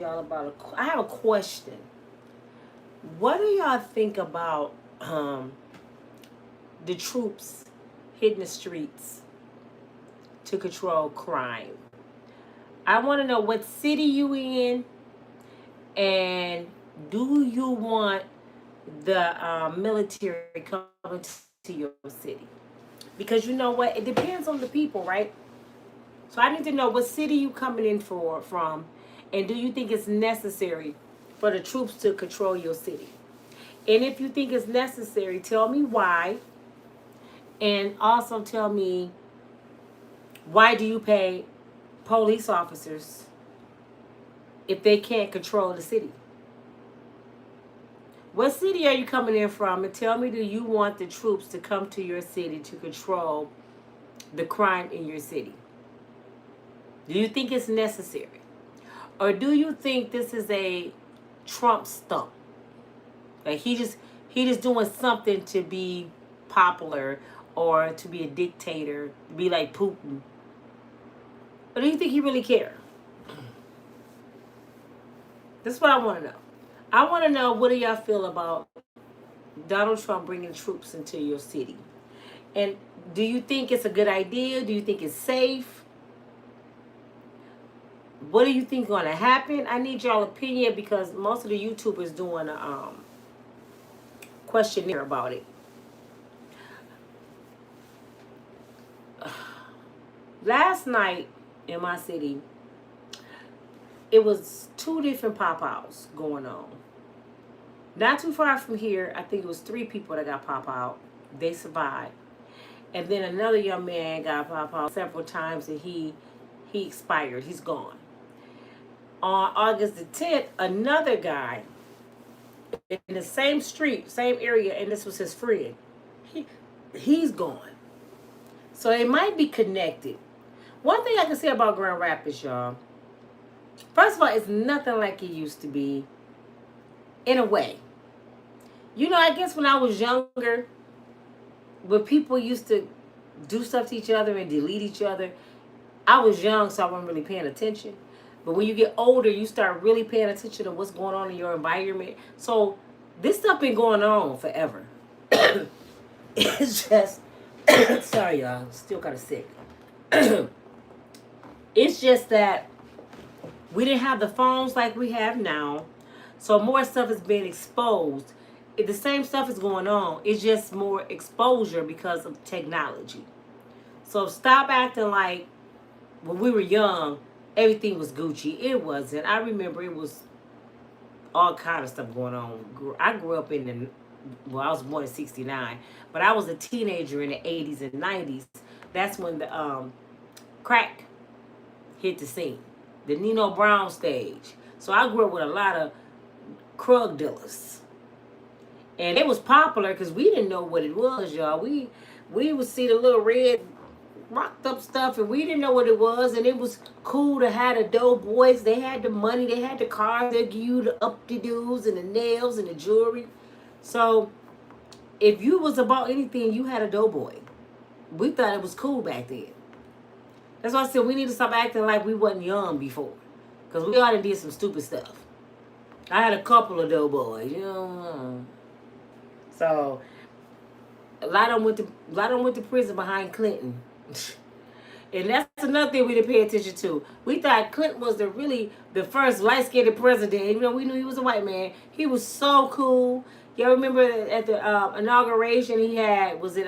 y'all about I have a question. What do y'all think about the troops hitting the streets to control crime? I want to know what city you in, and do you want the military coming to your city? Because you know what, it depends on the people, right? So I need to know what city you coming in from, and do you think it's necessary for the troops to control your city? And if you think it's necessary, tell me why, and also tell me why do you pay police officers if they can't control the city? What city are you coming in from? And tell me, do you want the troops to come to your city to control the crime in your city? Do you think it's necessary? Or do you think this is a Trump stunt? Like he just doing something to be popular or to be a dictator, be like Putin? Or do you think he really care? This is what I want to know. I want to know, what do y'all feel about Donald Trump bringing troops into your city? And do you think it's a good idea? Do you think it's safe? What do you think going to happen? I need y'all opinion because most of the YouTubers doing a questionnaire about it. Last night in my city, it was two different pop-outs going on. Not too far from here, I think it was 3 people that got pop-out. They survived. And then another young man got pop-out several times and he expired. He's gone. On August the 10th, another guy in the same street, same area, and this was his friend. He's gone. So it might be connected. One thing I can say about Grand Rapids, y'all. First of all, it's nothing like it used to be, in a way. You know, I guess when I was younger, when people used to do stuff to each other and delete each other, I was young, so I wasn't really paying attention. But when you get older, you start really paying attention to what's going on in your environment. So this stuff been going on forever. It's just, sorry y'all, still kind of sick. It's just that we didn't have the phones like we have now. So more stuff is being exposed. The same stuff is going on. It's just more exposure because of technology. So stop acting like when we were young, everything was Gucci. It wasn't. I remember it was all kind of stuff going on. I grew up in I was born in 69, but I was a teenager in the 80s and 90s. That's when the crack hit the scene. The Nino Brown stage. So I grew up with a lot of drug dealers. And it was popular because we didn't know what it was, y'all. We would see the little red rocked up stuff and we didn't know what it was, and it was cool to have the dope boys. They had the money, they had the cars, they give you the up-to-do's and the nails and the jewelry. So if you was about anything, you had a dope boy. We thought it was cool back then. That's why I said we need to stop acting like we wasn't young before. Because we all did some stupid stuff. I had a couple of dope boys, you know. So a lot of them went to prison behind Clinton. And that's another thing we didn't pay attention to. We thought Clinton was the first light-skinned president. You know, we knew he was a white man. He was so cool. Y'all remember at the inauguration he had, was it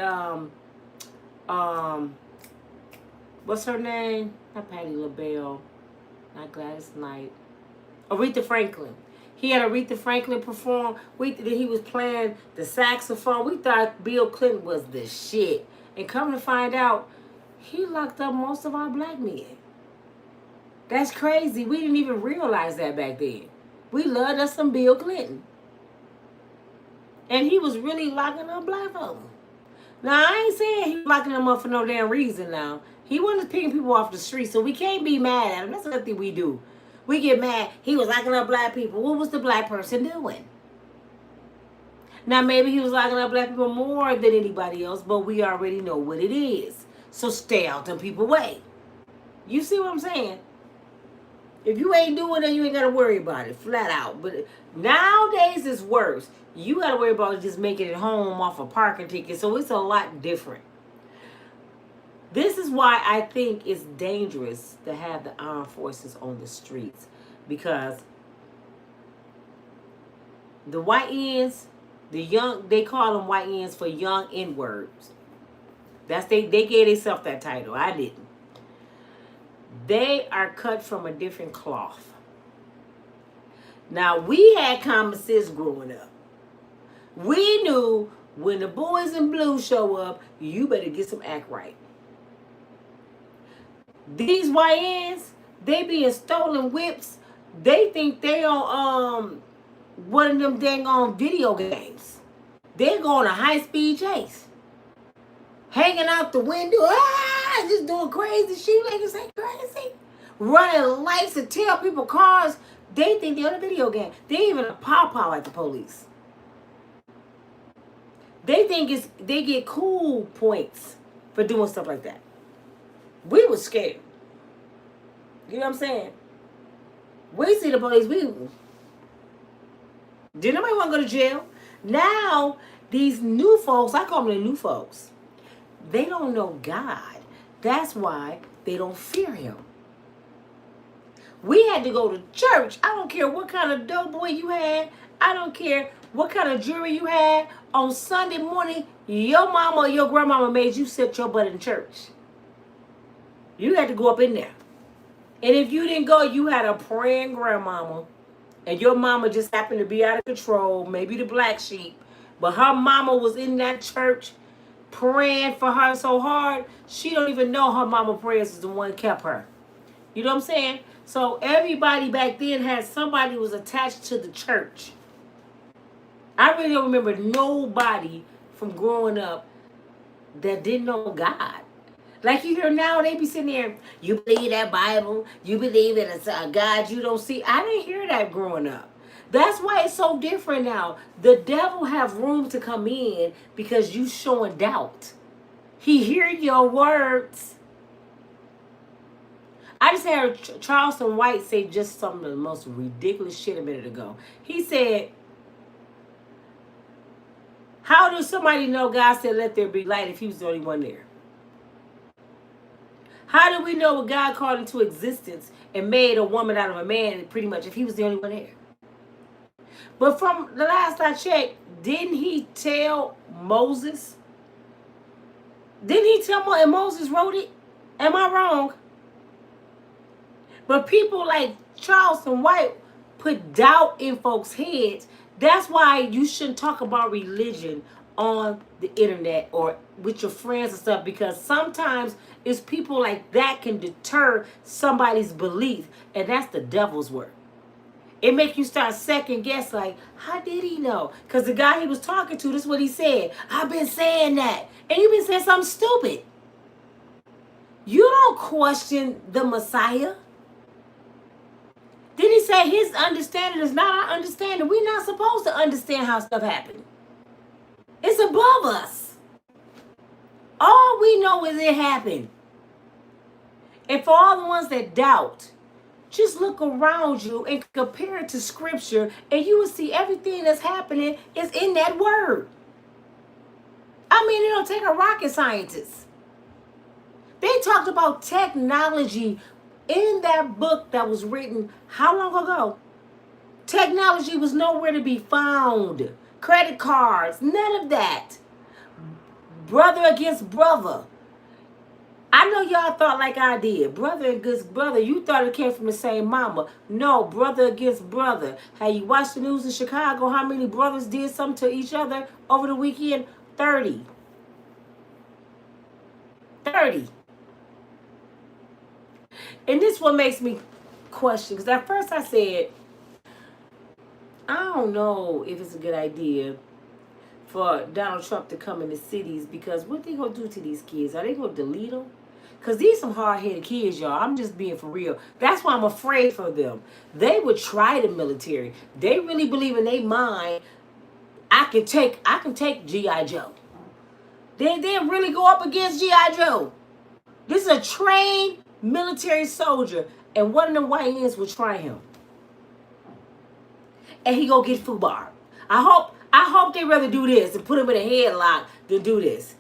what's her name? Not Patti LaBelle, not Gladys Knight. Aretha Franklin. He had Aretha Franklin perform. He was playing the saxophone. We thought Bill Clinton was the shit. And come to find out, he locked up most of our black men. That's crazy. We didn't even realize that back then. We loved us some Bill Clinton. And he was really locking up black folks. Now, I ain't saying he was locking them up for no damn reason now. He wasn't picking people off the street, so we can't be mad at him. That's nothing we do. We get mad. He was locking up black people. What was the black person doing? Now, maybe he was locking up black people more than anybody else, but we already know what it is. So stay out them people way. You see what I'm saying? If you ain't doing it, you ain't got to worry about it, flat out. But nowadays it's worse. You got to worry about just making it home off a parking ticket. So it's a lot different. This is why I think it's dangerous to have the armed forces on the streets, because the white ends, they call them white ends for young N-words. They gave themselves that title. I didn't. They are cut from a different cloth. Now, we had common sense growing up. We knew when the boys in blue show up, you better get some act right. These YNs, they being stolen whips. They think they on one of them dang on video games. They're going a high-speed chase. Hanging out the window, just doing crazy shit, like it's like crazy. Running lights to tell people cars. They think they're on a video game. They even a pow-pow at the police. They think they get cool points for doing stuff like that. We was scared. You know what I'm saying? We see the police, did nobody want to go to jail? Now, these new folks, I call them the new folks, they don't know God. That's why they don't fear him. We had to go to church. I don't care what kind of doughboy you had. I don't care what kind of jewelry you had. On Sunday morning, your mama or your grandmama made you sit your butt in church. You had to go up in there. And if you didn't go, you had a praying grandmama. And your mama just happened to be out of control, maybe the black sheep. But her mama was in that church praying for her so hard, she don't even know her mama prayers is the one that kept her. You know what I'm saying? So everybody back then had somebody who was attached to the church. I really don't remember nobody from growing up that didn't know God. Like you hear now, they be sitting there, you believe that Bible, you believe in a God you don't see. I didn't hear that growing up. That's why it's so different now. The devil have room to come in because you showing doubt. He hear your words. I just heard Charleston White say just some of the most ridiculous shit a minute ago. He said, how does somebody know God said let there be light if he was the only one there? How do we know what God called into existence and made a woman out of a man pretty much if he was the only one there? But from the last I checked, didn't he tell Moses? Didn't he tell Moses and Moses wrote it? Am I wrong? But people like Charleston White put doubt in folks' heads. That's why you shouldn't talk about religion on the internet or with your friends and stuff, because sometimes it's people like that can deter somebody's belief, and that's the devil's work. It make you start second guess, like, how did he know? Because the guy he was talking to, this is what he said. I've been saying that. And you've been saying something stupid. You don't question the Messiah. Did he say his understanding is not our understanding? We're not supposed to understand how stuff happened. It's above us. All we know is it happened. And for all the ones that doubt, just look around you and compare it to scripture, and you will see everything that's happening is in that word. I mean, it don't take a rocket scientist. They talked about technology in that book that was written how long ago? Technology was nowhere to be found. Credit cards, none of that. Brother against brother. I know y'all thought like I did. Brother against brother. You thought it came from the same mama. No, brother against brother. Have you watched the news in Chicago? How many brothers did something to each other over the weekend? 30. 30. And this one makes me question. Because at first I said, I don't know if it's a good idea for Donald Trump to come in the cities, because what they going to do to these kids? Are they going to delete them? Because these some hard-headed kids, y'all. I'm just being for real. That's why I'm afraid for them. They would try the military. They really believe in their mind, I can take G.I. Joe. They really go up against G.I. Joe. This is a trained military soldier. And one of them YNs will try him. And he go get FUBAR. I hope they rather do this and put him in a headlock than do this.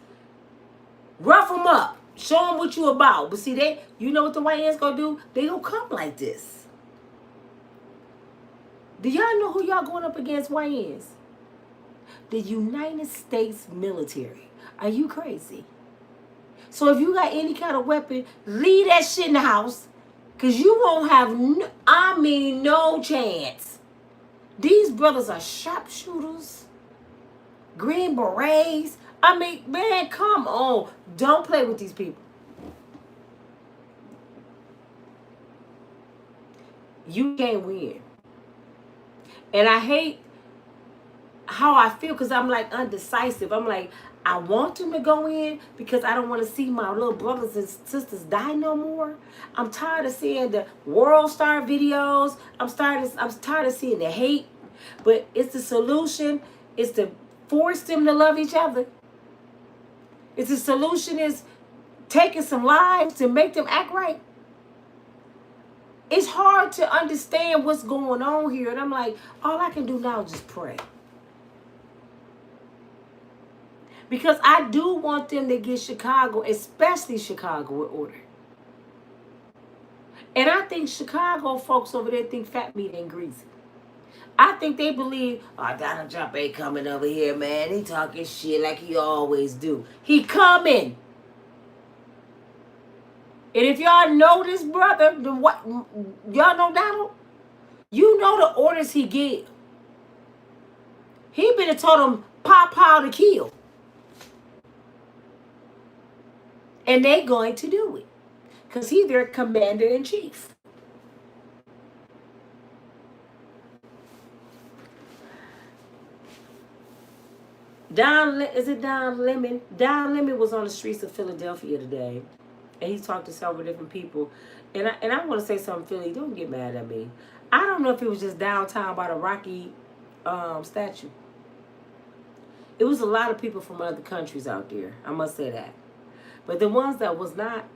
Rough him up. Show him what you about. But see, you know what the YNs gonna do? They gonna come like this. Do y'all know who y'all going up against, YNs? The United States military. Are you crazy? So if you got any kind of weapon, leave that shit in the house. Because you won't have, no chance. These brothers are sharpshooters. Green berets. Man, come on. Don't play with these people. You can't win. And I hate how I feel because I'm like undecisive. I'm like, I want them to go in because I don't want to see my little brothers and sisters die no more. I'm tired of seeing the world star videos. I'm tired of seeing the hate. But it's the solution is to force them to love each other. It's the solution is taking some lives to make them act right. It's hard to understand what's going on here. And I'm like, all I can do now is just pray. Because I do want them to get Chicago, especially Chicago, in order. And I think Chicago folks over there think fat meat ain't greasy. I think they believe, Donald Trump ain't coming over here, man. He talking shit like he always do. He coming. And if y'all know this brother, y'all know Donald? You know the orders he give. He been told them, pow to kill. And they going to do it. Because he's their commander-in-chief. Don Lemon? Don Lemon was on the streets of Philadelphia today. And he talked to several different people. And I want to say something, Philly. Don't get mad at me. I don't know if it was just downtown by the Rocky statue. It was a lot of people from other countries out there. I must say that. But the ones that was not,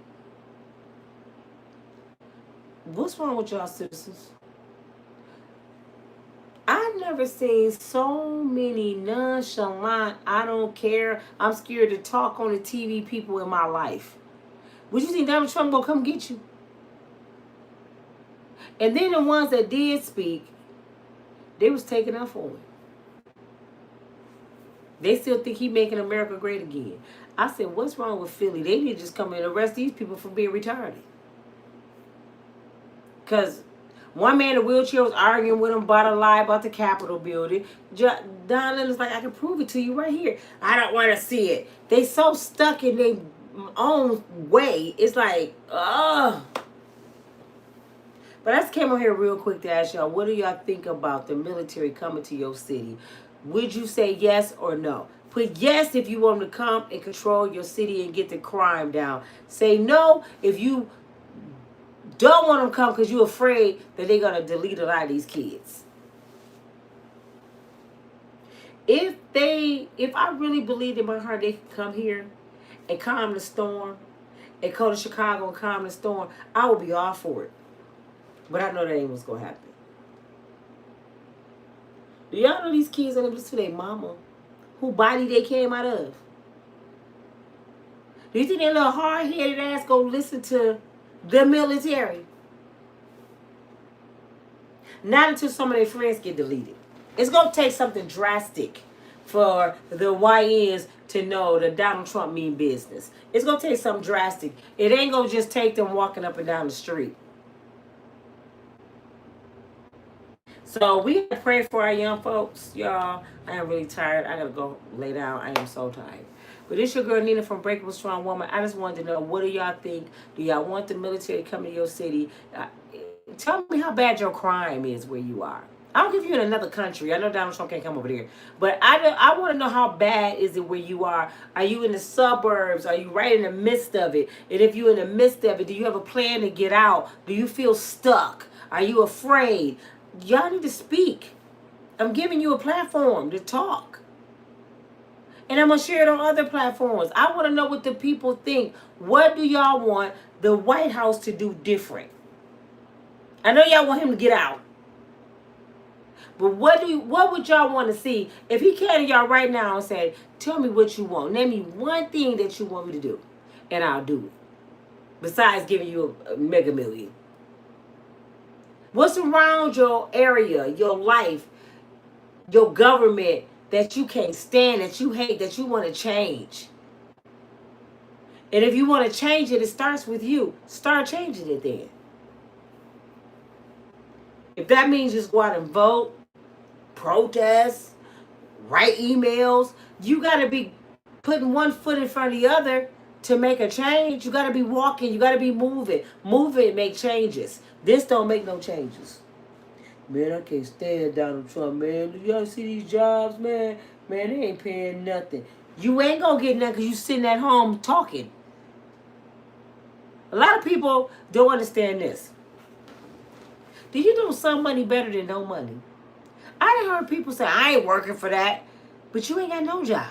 what's wrong with y'all citizens? I've never seen so many nonchalant, I don't care, I'm scared to talk on the TV people in my life. Would you think Donald Trump gonna come get you? And then the ones that did speak, they was taken up for it. They still think he making America great again. I said, what's wrong with Philly? They need to just come in and arrest these people for being retarded. Because one man in a wheelchair was arguing with him about a lie about the Capitol building. Don Leonard's like, I can prove it to you right here. I don't want to see it. They so stuck in their own way. It's like, ugh. But I just came on here real quick to ask y'all, what do y'all think about the military coming to your city? Would you say yes or no? Put yes if you want them to come and control your city and get the crime down. Say no if you don't want them to come because you're afraid that they're going to delete a lot of these kids. If I really believed in my heart they could come here and calm the storm and go to Chicago and calm the storm, I would be all for it. But I know that ain't what's going to happen. Do y'all know these kids don't listen to their mama? Who body they came out of? Do you think that little hard-headed ass go listen to the military? Not until some of their friends get deleted. It's going to take something drastic for the YNs to know that Donald Trump mean business. It's going to take something drastic. It ain't going to just take them walking up and down the street. So we got to pray for our young folks, y'all. I am really tired. I got to go lay down. I am so tired. But this your girl Nina from Unbreakable Strong Woman. I just wanted to know, what do y'all think? Do y'all want the military to come to your city? Tell me how bad your crime is where you are. I don't care if you're in another country. I know Donald Trump can't come over there. But I want to know, how bad is it where you are? Are you in the suburbs? Are you right in the midst of it? And if you're in the midst of it, do you have a plan to get out? Do you feel stuck? Are you afraid? Y'all need to speak. I'm giving you a platform to talk. And I'm going to share it on other platforms. I want to know what the people think. What do y'all want the White House to do different? I know y'all want him to get out. But what would y'all want to see if he came to y'all right now and said, tell me what you want. Name me one thing that you want me to do. And I'll do it. Besides giving you a mega million. What's around your area, your life, your government that you can't stand, that you hate, that you want to change? And if you want to change it, it starts with you. Start changing it then. If that means just go out and vote, protest, write emails, you got to be putting one foot in front of the other to make a change. You got to be walking. You got to be moving. Moving, make changes. This don't make no changes. Man, I can't stand Donald Trump, man. Do y'all see these jobs, man? Man, they ain't paying nothing. You ain't going to get nothing because you sitting at home talking. A lot of people don't understand this. Do you know some money better than no money? I done heard people say, I ain't working for that. But you ain't got no job.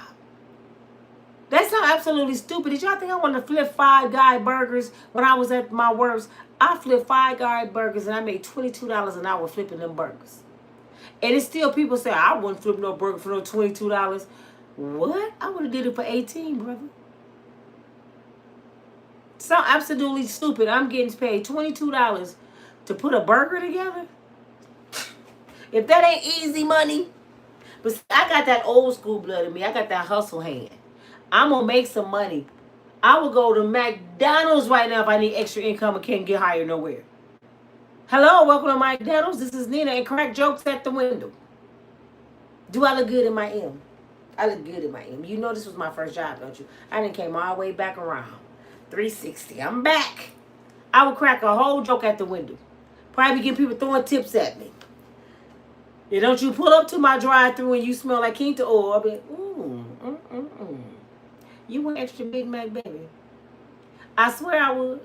That sounds absolutely stupid. Did y'all think I wanted to flip Five Guy burgers when I was at my worst? I flipped Five Guy burgers and I made $22 an hour flipping them burgers. And it's still people say, I wouldn't flip no burger for no $22. What? I would have did it for 18, brother. Sound absolutely stupid. I'm getting paid $22 to put a burger together. If that ain't easy money. But I got that old school blood in me. I got that hustle hand. I'm going to make some money. I will go to McDonald's right now if I need extra income and can't get hired nowhere. Hello, welcome to McDonald's. This is Nina and crack jokes at the window. Do I look good in my M? I look good in my M. You know this was my first job, don't you? I done came all the way back around. 360. I'm back. I would crack a whole joke at the window. Probably get people throwing tips at me. And don't you pull up to my drive-thru and you smell like King to oil. I'll be like, You want extra Big Mac, baby? I swear I would.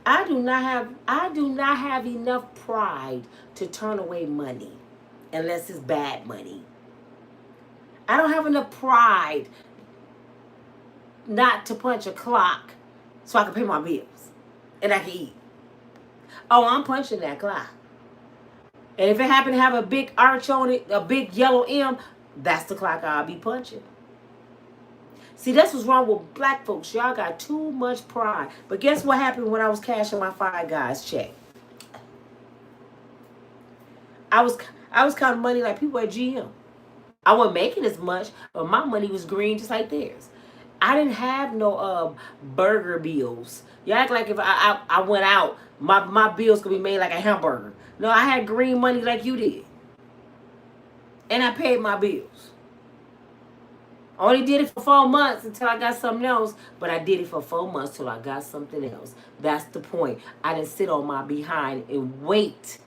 I do not have enough pride to turn away money unless it's bad money. I don't have enough pride not to punch a clock so I can pay my bills and I can eat. Oh, I'm punching that clock. And if it happen to have a big arch on it, a big yellow M, that's the clock I'll be punching. See, that's what's wrong with black folks. Y'all got too much pride. But guess what happened when I was cashing my Five Guys check? I was counting money like people at GM. I wasn't making as much, but my money was green just like theirs. I didn't have no burger bills. You act like if I went out, my bills could be made like a hamburger. No, I had green money like you did. And I paid my bills. I only did it for 4 months until I got something else, but I did it for 4 months till I got something else. That's the point. I didn't sit on my behind and wait.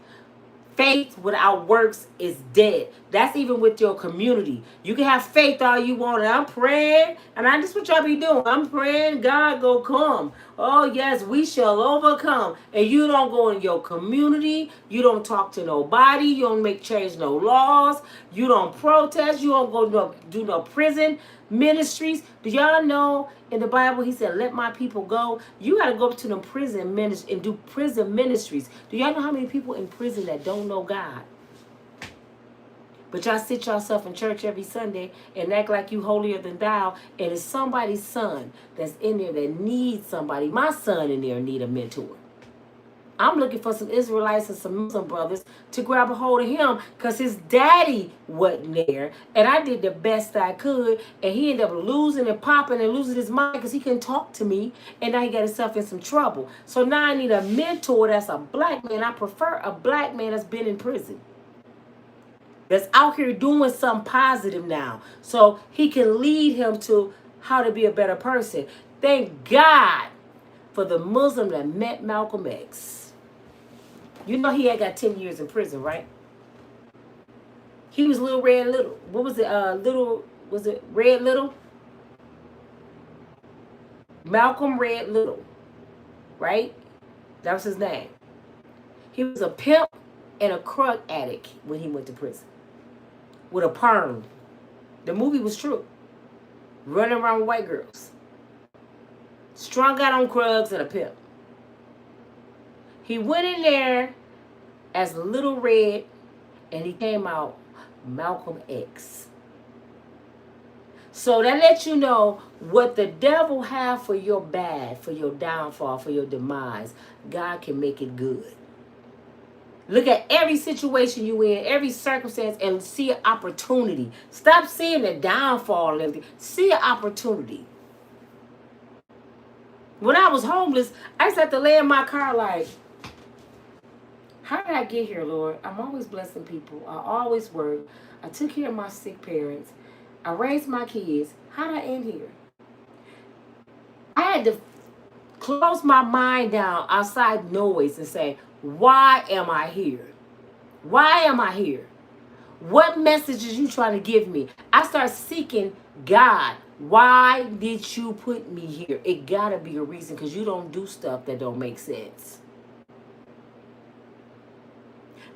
Faith without works is dead. That's even with your community. You can have faith all you want. And I'm praying, and that's what y'all be doing. I'm praying God go come. Oh, yes, we shall overcome. And you don't go in your community. You don't talk to nobody. You don't change no laws. You don't protest. You don't go do no prison ministries. Do y'all know in the Bible he said, let my people go? You got to go to them prison ministries and do prison ministries. Do y'all know how many people in prison that don't know God? But y'all sit yourself in church every Sunday and act like you holier than thou, and it's somebody's son that's in there that needs somebody. My son in there need a mentor. I'm looking for some Israelites and some Muslim brothers to grab a hold of him because his daddy wasn't there. And I did the best I could. And he ended up losing and popping and losing his mind because he couldn't talk to me. And now he got himself in some trouble. So now I need a mentor that's a black man. I prefer a black man that's been in prison, that's out here doing something positive now, so he can lead him to how to be a better person. Thank God for the Muslim that met Malcolm X. You know he had got 10 years in prison, right? He was Little Red Little. What was it? Was it Red Little? Malcolm Red Little, right? That was his name. He was a pimp and a crack addict when he went to prison. With a perm. The movie was true. Running around with white girls. Strung out on drugs and a pimp. He went in there as Little Red, and he came out Malcolm X. So that lets you know what the devil have for your bad, for your downfall, for your demise. God can make it good. Look at every situation you in, every circumstance, and see an opportunity. Stop seeing the downfall and everything. See an opportunity. When I was homeless, I used to have to lay in my car like, how did I get here, Lord? I'm always blessing people. I always work. I took care of my sick parents. I raised my kids. How did I end here? I had to close my mind down outside noise and say, why am I here? Why am I here? What message is you trying to give me? I start seeking God. Why did you put me here? It gotta be a reason, because you don't do stuff that don't make sense.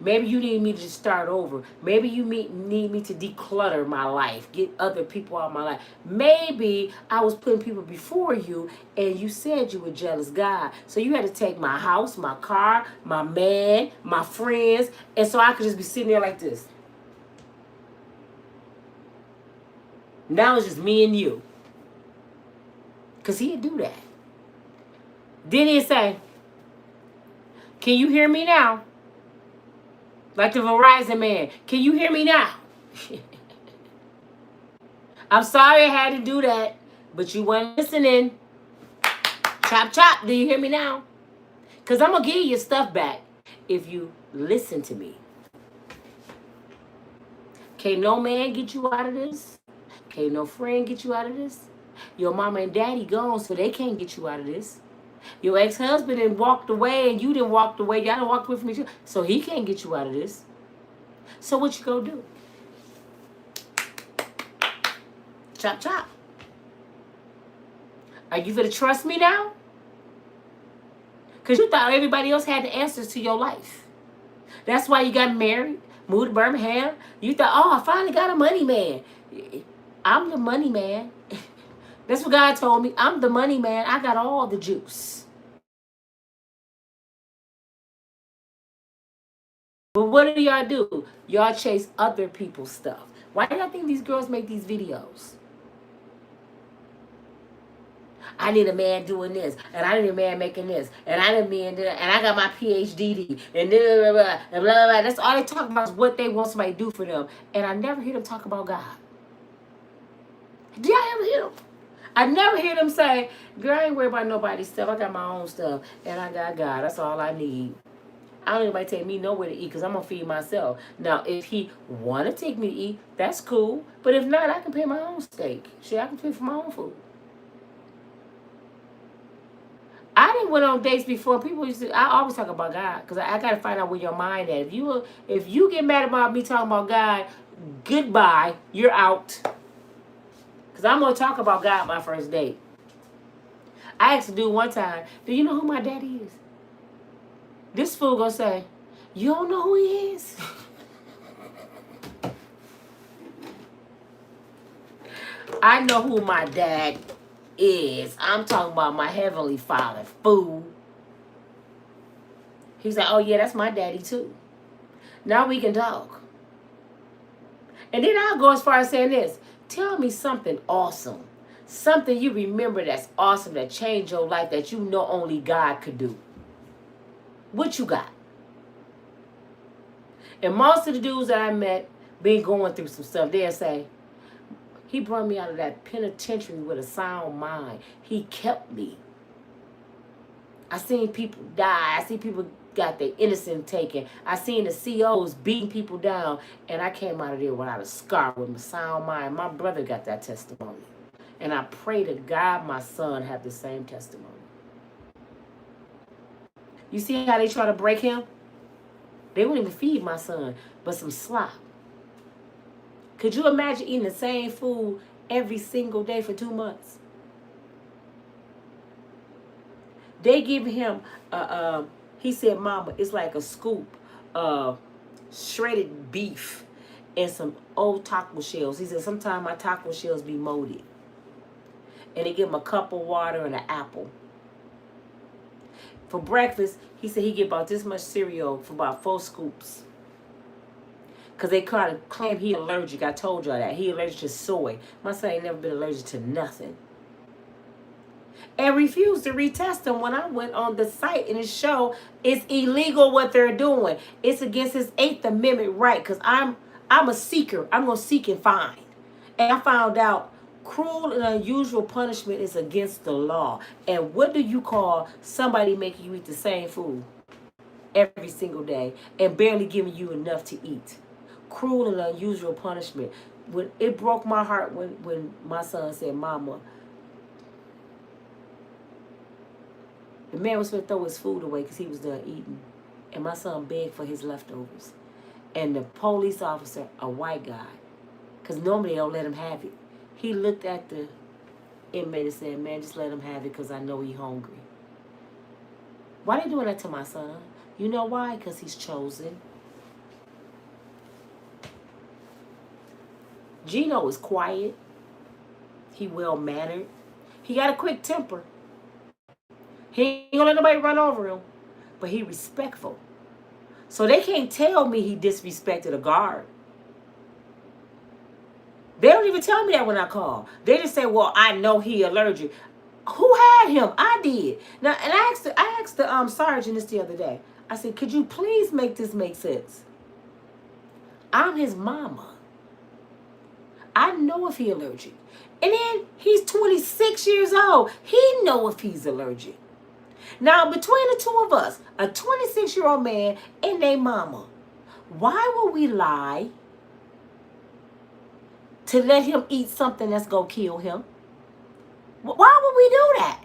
Maybe you need me to start over. Maybe you need me to declutter my life, get other people out of my life. Maybe I was putting people before you, and you said you were jealous God. So you had to take my house, my car, my man, my friends, and so I could just be sitting there like this. Now it's just me and you. Because he'd do that. Then he'd say, can you hear me now? Like the Verizon man. Can you hear me now? I'm sorry I had to do that, but you weren't listening. Chop, chop. Do you hear me now? Because I'm going to give you your stuff back if you listen to me. Can't no man get you out of this. Can't no friend get you out of this. Your mama and daddy gone, so they can't get you out of this. Your ex-husband done walked away, and you done walked away. Y'all done walked away from each other, so he can't get you out of this. So what you gonna do? Chop, chop. Are you gonna trust me now? Because you thought everybody else had the answers to your life. That's why you got married, moved to Birmingham. You thought, oh, I finally got a money man. I'm the money man. That's what God told me. I'm the money man. I got all the juice. But what do y'all do? Y'all chase other people's stuff. Why do y'all think these girls make these videos? I need a man doing this, and I need a man making this, and I need a man doing, and I got my PhD, and blah, blah, blah, and blah, blah. That's all they talk about is what they want somebody to do for them. And I never hear them talk about God. Do y'all ever hear them? I never hear them say, girl, I ain't worried about nobody's stuff. I got my own stuff, and I got God. That's all I need. I don't need anybody take me nowhere to eat, because I'm going to feed myself. Now, if he want to take me to eat, that's cool. But if not, I can pay my own steak. Shit, I can pay for my own food. I didn't went on dates before. People used to. I always talk about God, because I got to find out where your mind at. If you get mad about me talking about God, goodbye. You're out. Because I'm going to talk about God my first date. I asked a dude one time, do you know who my daddy is? This fool going to say, you don't know who he is? I know who my dad is. I'm talking about my heavenly Father, fool. He's like, oh yeah, that's my daddy too. Now we can talk. And then I'll go as far as saying this. Tell me something awesome. Something you remember that's awesome, that changed your life, that you know only God could do. What you got? And most of the dudes that I met been going through some stuff. They'll say, he brought me out of that penitentiary with a sound mind. He kept me. I seen people die. I see people got their innocence taken. I seen the COs beating people down. And I came out of there without a scar, with my sound mind. My brother got that testimony. And I pray to God my son have the same testimony. You see how they try to break him? They wouldn't even feed my son, but some slop. Could you imagine eating the same food every single day for 2 months? They give him, he said, Mama, it's like a scoop of shredded beef and some old taco shells. He said, sometimes my taco shells be molded. And they give him a cup of water and an apple. For breakfast, he said he get about this much cereal for about 4 scoops. Because they kind of claim he allergic. I told y'all that. He allergic to soy. My son ain't never been allergic to nothing. And refused to retest him when I went on the site and it showed it's illegal what they're doing. It's against his 8th Amendment right. Because I'm a seeker. I'm going to seek and find. And I found out cruel and unusual punishment is against the law. And what do you call somebody making you eat the same food every single day and barely giving you enough to eat? Cruel and unusual punishment. When it broke my heart when my son said, "Mama," the man was going to throw his food away because he was done eating. And my son begged for his leftovers. And the police officer, a white guy, because normally they don't let him have it, he looked at the inmate and said, "Man, just let him have it because I know he's hungry." Why they doing that to my son? You know why? Because he's chosen. Gino is quiet. He well-mannered. He got a quick temper. He ain't gonna let nobody run over him. But he respectful. So they can't tell me he disrespected a guard. They don't even tell me that when I call. They just say, "Well, I know he allergic." Who had him? I did. Now, and I asked the sergeant this the other day. I said, "Could you please make this make sense? I'm his mama. I know if he allergic." And then he's 26 years old. He know if he's allergic. Now, between the two of us, a 26-year-old man and their mama, why would we lie to let him eat something that's going to kill him? Why would we do that?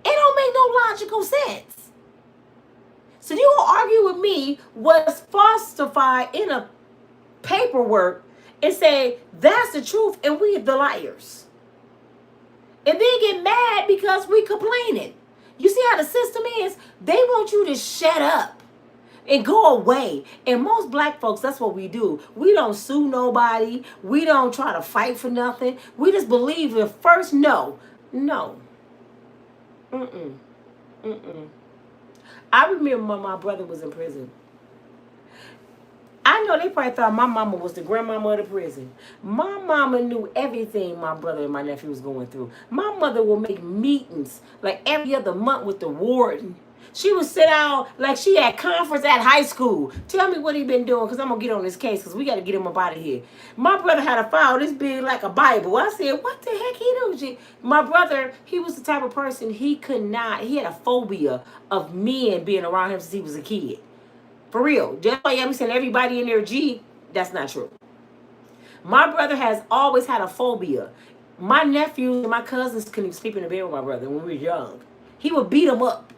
It don't make no logical sense. So you going to argue with me what's falsified in a paperwork and say that's the truth and we the liars. And then get mad because we complaining. You see how the system is? They want you to shut up and go away. And most black folks, that's what we do. We don't sue nobody. We don't try to fight for nothing. We just believe the first no. No. I remember when my brother was in prison. I know they probably thought my mama was the grandmama of the prison. My mama knew everything my brother and my nephew was going through. My mother would make meetings like every other month with the warden. She would sit down like she had conference at high school. Tell me what he been doing because I'm going to get on this case because we got to get him up out of here. My brother had a file this big like a Bible. I said, what the heck he do? My brother, he was the type of person he had a phobia of men being around him since he was a kid. For real. Just like I'm saying everybody in their G, that's not true. My brother has always had a phobia. My nephews and my cousins couldn't even sleep in the bed with my brother when we were young. He would beat them up.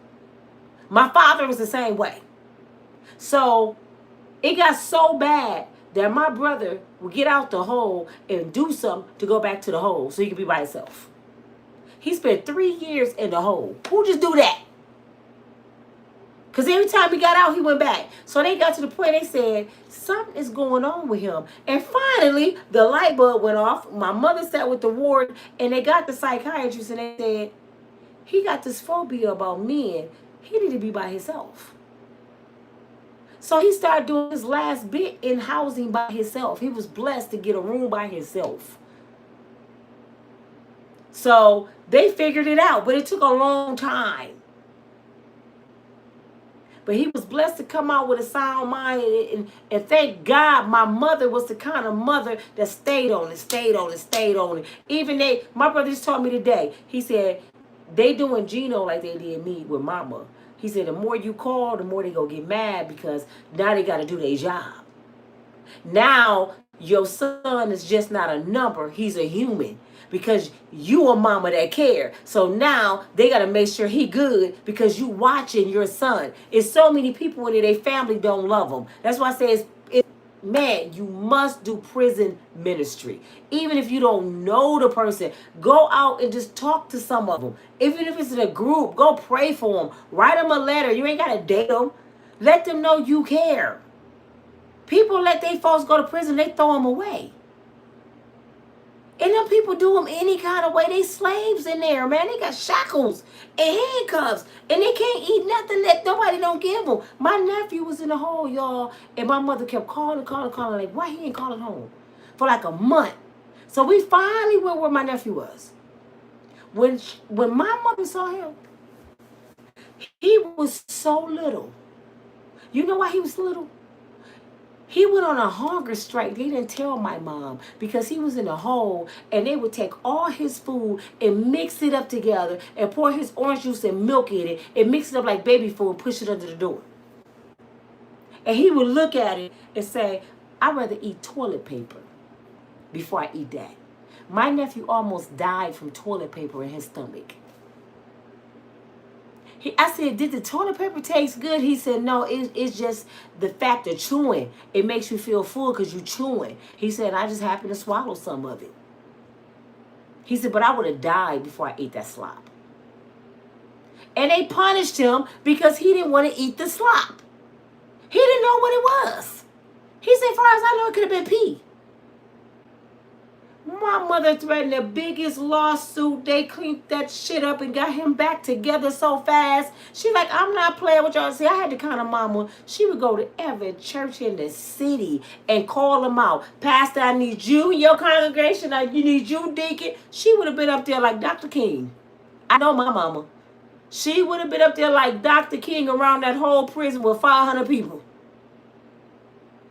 My father was the same way. So it got so bad that my brother would get out the hole and do something to go back to the hole so he could be by himself. He spent 3 years in the hole. Who just do that? Because every time he got out, he went back. So they got to the point they said, something is going on with him. And finally, the light bulb went off. My mother sat with the ward, and they got the psychiatrist, and they said, he got this phobia about men. He need to be by himself. So he started doing his last bit in housing by himself. He was blessed to get a room by himself. So they figured it out, but it took a long time. But he was blessed to come out with a sound mind, and thank God my mother was the kind of mother that stayed on it. Even my brother just told me today, he said, they doing Gino like they did me with mama. He said, the more you call, the more they gonna get mad because now they gotta do their job. Now your son is just not a number, he's a human. Because you a mama that care. So now they got to make sure he good because you watching your son. It's so many people in there, their family don't love them. That's why I say, man, you must do prison ministry. Even if you don't know the person, go out and just talk to some of them. Even if it's in a group, go pray for them. Write them a letter. You ain't got to date them. Let them know you care. People let their folks go to prison, they throw them away. And them people do them any kind of way. They slaves in there, man. They got shackles and handcuffs. And they can't eat nothing that nobody don't give them. My nephew was in the hole, y'all. And my mother kept calling. Like, why he ain't calling home? For like a month. So we finally went where my nephew was. When my mother saw him, he was so little. You know why he was little? He went on a hunger strike. They didn't tell my mom because he was in a hole, and they would take all his food and mix it up together and pour his orange juice and milk in it and mix it up like baby food and push it under the door. And he would look at it and say, I'd rather eat toilet paper before I eat that. My nephew almost died from toilet paper in his stomach. I said, did the toilet paper taste good? He said, no, it's just the fact of chewing. It makes you feel full because you're chewing. He said, I just happened to swallow some of it. He said, but I would have died before I ate that slop. And they punished him because he didn't want to eat the slop. He didn't know what it was. He said, as far as I know, it could have been pee. My mother threatened the biggest lawsuit. They cleaned that shit up and got him back together so fast. She like, I'm not playing with y'all. See, I had the kind of mama, she would go to every church in the city and call them out. Pastor, I need you in your congregation. You need you, deacon. She would have been up there like Dr. King. I know my mama. She would have been up there like Dr. King around that whole prison with 500 people.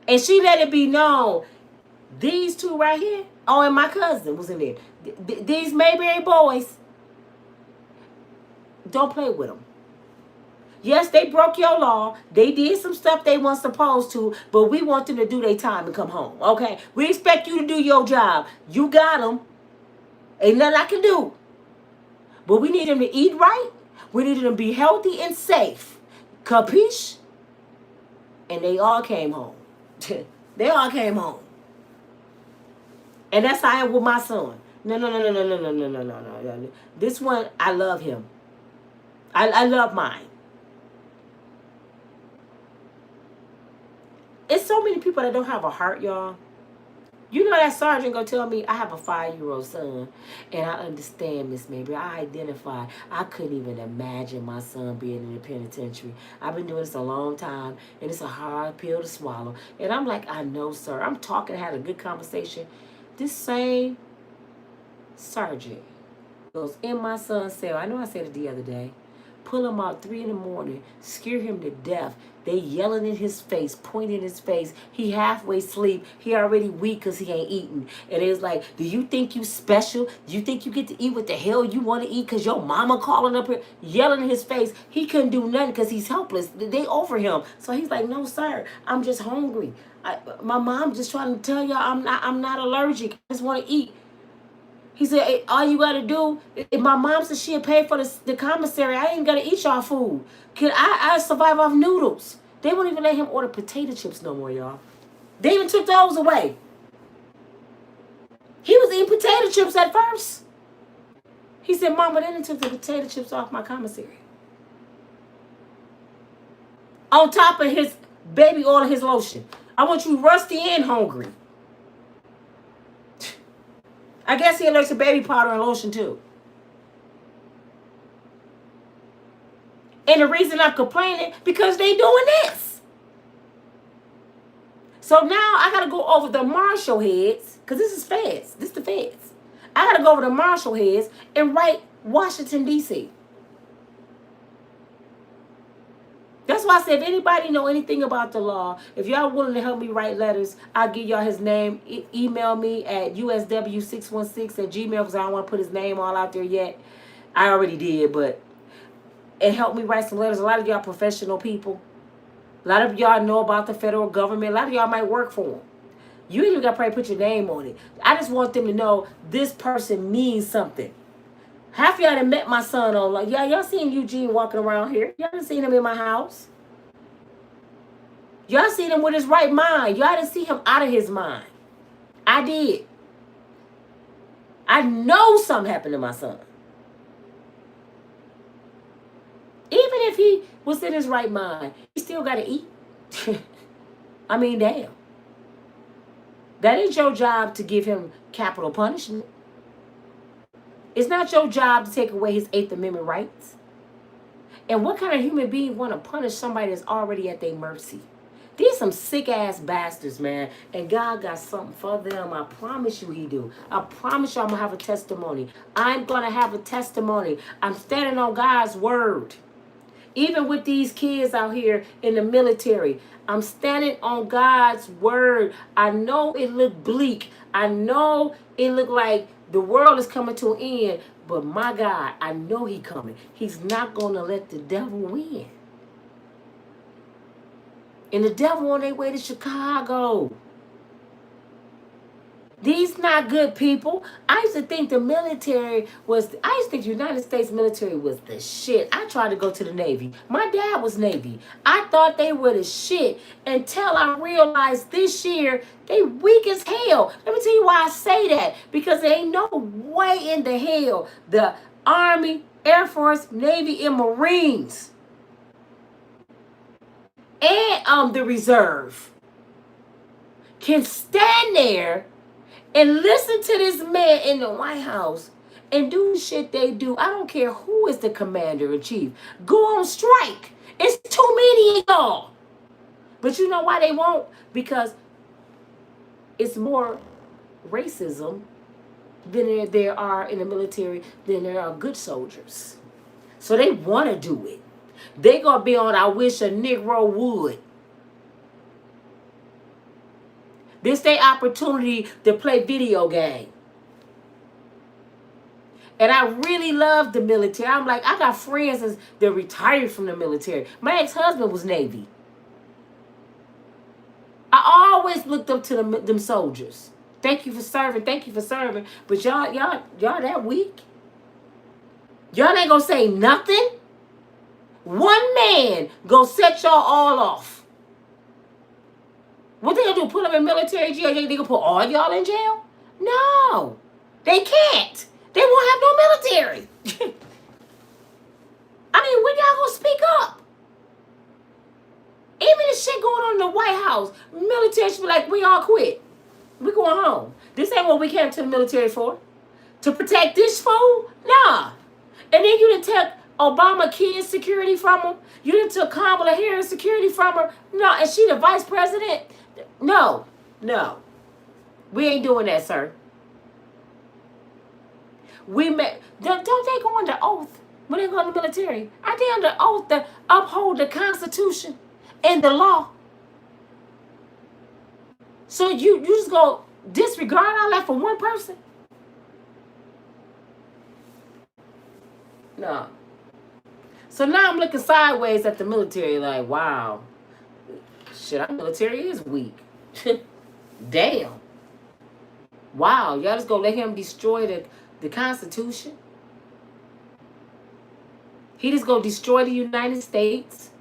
And she let it be known, these two right here, oh, and my cousin was in there. These Mayberry boys, don't play with them. Yes, they broke your law. They did some stuff they weren't supposed to, but we want them to do their time and come home, okay? We expect you to do your job. You got them. Ain't nothing I can do. But we need them to eat right. We need them to be healthy and safe. Capiche? And they all came home. They all came home. And that's how I am with my son. No. This one, I love him. I love mine. It's so many people that don't have a heart, y'all. You know that sergeant gonna tell me I have a 5-year-old son, and I understand, Miss Mayberry. I identify. I couldn't even imagine my son being in the penitentiary. I've been doing this a long time, and it's a hard pill to swallow. And I'm like, I know, sir. I'm talking, had a good conversation. This same sergeant goes in my son's cell. I know I said it the other day. Pull him out 3 in the morning, scare him to death. They yelling in his face, pointing in his face. He halfway sleep. He already weak because he ain't eating. And it's like, do you think you special? Do you think you get to eat what the hell you want to eat because your mama calling up here, yelling in his face? He couldn't do nothing because he's helpless. They over him. So he's like, no, sir, I'm just hungry. My mom just trying to tell y'all I'm not allergic. I just want to eat. He said, hey, all you got to do, if my mom said she'll pay for the commissary, I ain't got to eat y'all food. I survive off noodles. They won't even let him order potato chips no more, y'all. They even took those away. He was eating potato chips at first. He said, Mama, they done took the potato chips off my commissary. On top of his baby oil and his lotion. I want you rusty and hungry. I guess he allergic to baby powder and lotion too. And the reason I'm complaining, because they doing this. So now I got to go over the marshal heads, because this is feds. This is the feds. I got to go over the marshal heads and write Washington, D.C. That's why I said, if anybody know anything about the law, if y'all willing to help me write letters, I'll give y'all his name. Email me at usw616@gmail, because I don't want to put his name all out there yet. I already did, but and help me write some letters. A lot of y'all professional people. A lot of y'all know about the federal government. A lot of y'all might work for them. You ain't even got to probably put your name on it. I just want them to know this person means something. Half of y'all done met my son on, like, y'all seen Eugene walking around here. Y'all done seen him in my house. Y'all seen him with his right mind. Y'all didn't see him out of his mind. I did. I know something happened to my son. Even if he was in his right mind, he still got to eat. I mean, damn. That ain't your job to give him capital punishment. It's not your job to take away his Eighth Amendment rights. And what kind of human being want to punish somebody that's already at their mercy? These some sick ass bastards, man. And God got something for them. I promise you he do. I promise you I'm going to have a testimony. I'm going to have a testimony. I'm standing on God's word. Even with these kids out here in the military, I'm standing on God's word. I know it looked bleak. I know it looked like the world is coming to an end. But my God, I know he coming. He's not going to let the devil win. And the devil on their way to Chicago. These not good people. I used to think the military was, I used to think the United States military was the shit. I tried to go to the Navy. My dad was Navy. I thought they were the shit until I realized this year they weak as hell. Let me tell you why I say that. Because there ain't no way in the hell the Army, Air Force, Navy, and Marines and the Reserve can stand there and listen to this man in the White House and do the shit they do. I don't care who is the commander-in-chief. Go on strike. It's too many of y'all. But you know why they won't? Because it's more racism than there are in the military than there are good soldiers. So they want to do it. They going to be on I wish a Negro would. This their opportunity to play video game. And I really love the military. I'm like, I got friends that retired from the military. My ex-husband was Navy. I always looked up to them soldiers. Thank you for serving. Thank you for serving. But y'all that weak? Y'all ain't gonna say nothing? One man gonna set y'all all off. What they gonna do? Put them in military jail? They gonna put all y'all in jail? No, they can't. They won't have no military. I mean, when y'all gonna speak up? Even the shit going on in the White House, military should be like, we all quit. We going home. This ain't what we came to the military for. To protect this fool? Nah. And then you didn't take Obama kids security from him. You didn't took Kamala Harris security from her. No, and she the vice president. No. We ain't doing that, sir. Don't they go under oath when they go in the military? Are they under oath to uphold the Constitution and the law? So you just go disregard all that for one person? No. So now I'm looking sideways at the military like, wow, shit, our military is weak. Damn. Wow, y'all just gonna let him destroy the Constitution? He just gonna destroy the United States?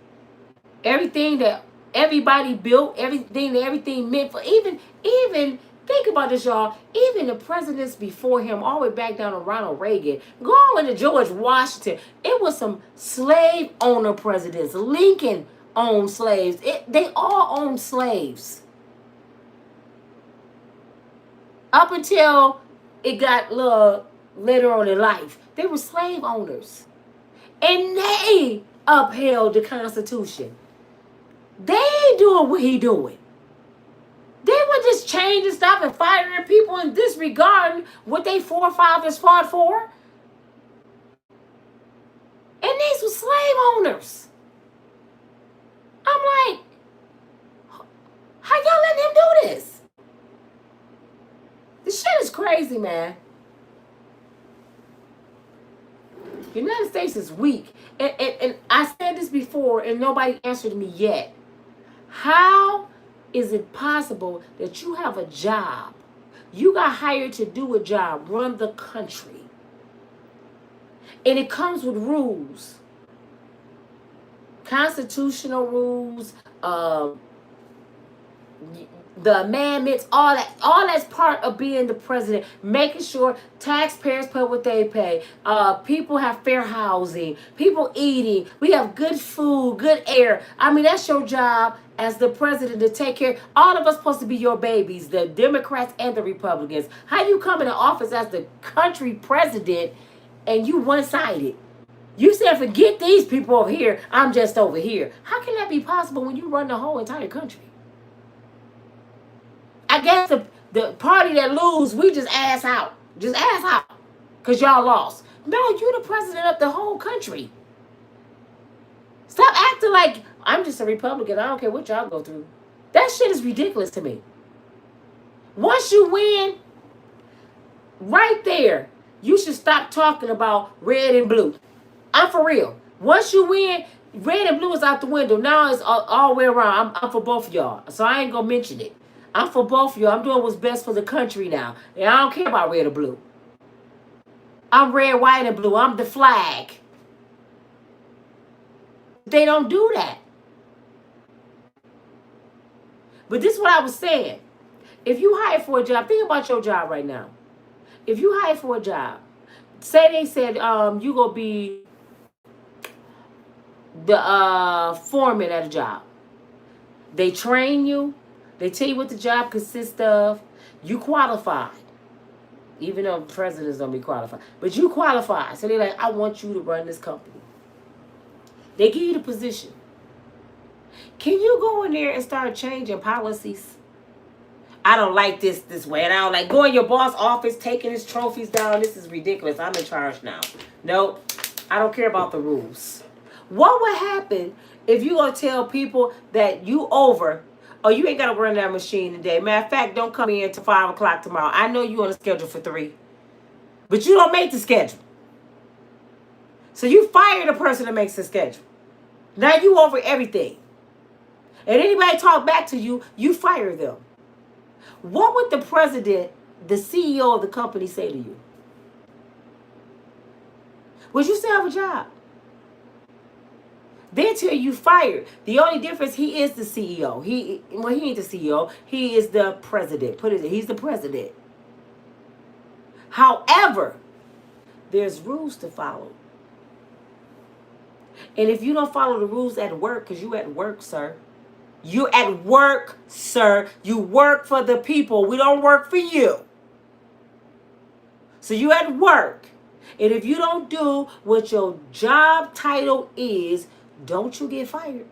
Everything that everybody built, everything meant for, even think about this, y'all. Even the presidents before him, all the way back down to Ronald Reagan, going to George Washington, it was some slave owner presidents. Lincoln owned slaves. They all owned slaves. Up until it got later on in life, they were slave owners. And they upheld the Constitution. They ain't doing what he doing. They were just changing stuff and firing people and disregarding what they forefathers fought for. And these were slave owners. I'm like, how y'all letting him do this? This shit is crazy, man. The United States is weak. And I said this before and nobody answered me yet. How is it possible that you have a job? You got hired to do a job, run the country. And it comes with rules. Constitutional rules, the amendments, all that's part of being the president, making sure taxpayers pay what they pay, people have fair housing, people eating, we have good food, good air. I mean, that's your job as the president to take care. All of us supposed to be your babies, the Democrats and the Republicans. How you come into office as the country president and you one-sided? You said, forget these people over here, I'm just over here. How can that be possible when you run the whole entire country? I guess the party that lose, we just ass out. Just ass out. Because y'all lost. No, you the president of the whole country. Stop acting like I'm just a Republican. I don't care what y'all go through. That shit is ridiculous to me. Once you win, right there, you should stop talking about red and blue. I'm for real. Once you win, red and blue is out the window. Now it's all the way around. I'm for both of y'all. So I ain't going to mention it. I'm for both of y'all. I'm doing what's best for the country now. And I don't care about red or blue. I'm red, white, and blue. I'm the flag. They don't do that. But this is what I was saying. If you hire for a job, think about your job right now. If you hire for a job, say they said you gonna be the foreman at a job. They train you. They tell you what the job consists of. You qualified. Even though presidents don't be qualified. But you qualified. So they're like, I want you to run this company. They give you the position. Can you go in there and start changing policies? I don't like this way. And I don't like going in your boss' office, taking his trophies down. This is ridiculous. I'm in charge now. Nope. I don't care about the rules. What would happen if you gonna tell people that you over, or you ain't gotta run that machine today? Matter of fact, don't come in till 5 o'clock tomorrow. I know you on a schedule for 3. But you don't make the schedule. So you fire the person that makes the schedule. Now you over everything. And anybody talk back to you, you fire them. What would the president, the CEO of the company say to you? Would you still have a job? They tell you fired. The only difference, he is the CEO. He ain't the CEO. He is the president. He's the president. However, there's rules to follow. And if you don't follow the rules at work, because you at work, sir. You at work, sir. You work for the people. We don't work for you. So you at work. And if you don't do what your job title is, don't you get fired.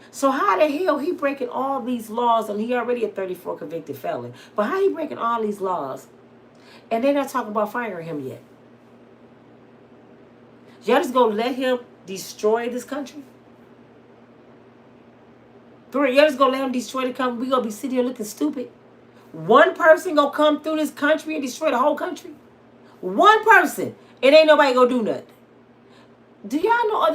So how the hell he breaking all these laws, and he already a 34 convicted felon, but how he breaking all these laws and they're not talking about firing him yet? Y'all just gonna let him destroy this country? Y'all just gonna let him destroy the country? We gonna be sitting here looking stupid? One person gonna come through this country and destroy the whole country? One person. It ain't nobody gonna do nothing. Do y'all know